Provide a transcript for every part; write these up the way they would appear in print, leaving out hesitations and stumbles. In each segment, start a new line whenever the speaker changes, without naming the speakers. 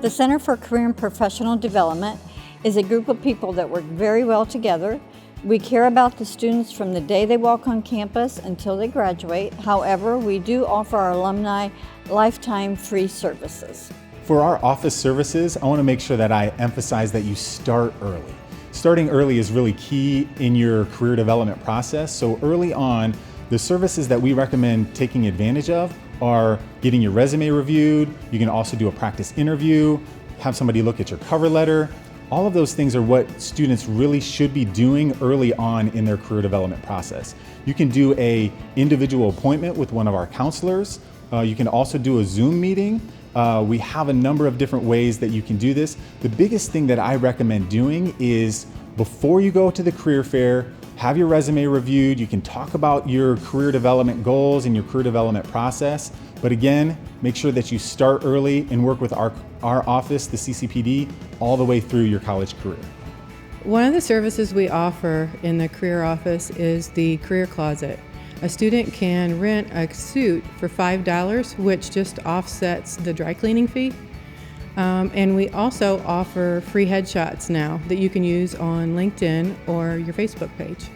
The Center for Career and Professional Development is a group of people that work very well together. We care about the students from the day they walk on campus until they graduate. However, we do offer our alumni lifetime free services.
For our office services, I want to make sure that I emphasize that you start early. Starting early is really key in your career development process. So early on, the services that we recommend taking advantage of are getting your resume reviewed. You can also do a practice interview, have somebody look at your cover letter. All of those things are what students really should be doing early on in their career development process. You can do an individual appointment with one of our counselors. You can also do a Zoom meeting. We have a number of different ways that you can do this. The biggest thing that I recommend doing is before you go to the career fair, have your resume reviewed. You can talk about your career development goals and your career development process. But again, make sure that you start early and work with our office, the CCPD, all the way through your college career.
One of the services we offer in the career office is the career closet. A student can rent a suit for $5, which just offsets the dry cleaning fee. And we also offer free headshots now that you can use on LinkedIn or your Facebook page.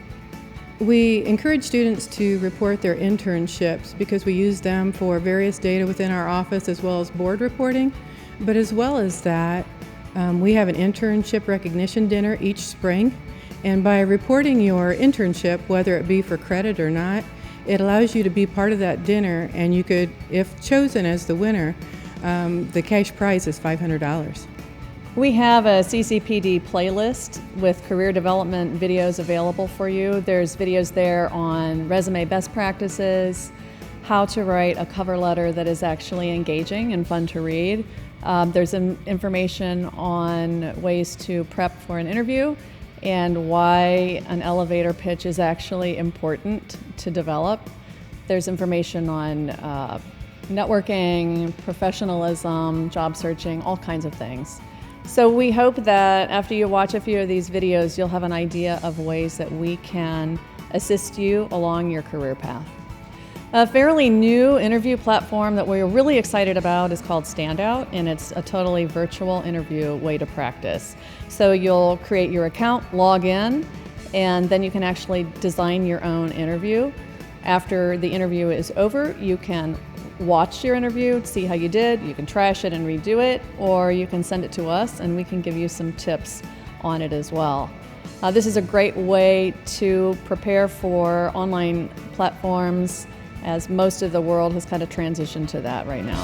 We encourage students to report their internships because we use them for various data within our office as well as board reporting. But as well as that, we have an internship recognition dinner each spring. And by reporting your internship, whether it be for credit or not, it allows you to be part of that dinner, and you could, if chosen as the winner, the cash prize is $500.
We have a CCPD playlist with career development videos available for you. There's videos there on resume best practices, how to write a cover letter that is actually engaging and fun to read. There's information on ways to prep for an interview and why an elevator pitch is actually important to develop. There's information on networking, professionalism, job searching, all kinds of things. So we hope that after you watch a few of these videos, you'll have an idea of ways that we can assist you along your career path. A fairly new interview platform that we're really excited about is called Standout, and it's a totally virtual interview way to practice. So you'll create your account, log in, and then you can actually design your own interview. After the interview is over, you can watch your interview, see how you did. You can trash it and redo it, or you can send it to us and we can give you some tips on it as well. This is a great way to prepare for online platforms, as most of the world has kind of transitioned to that right now.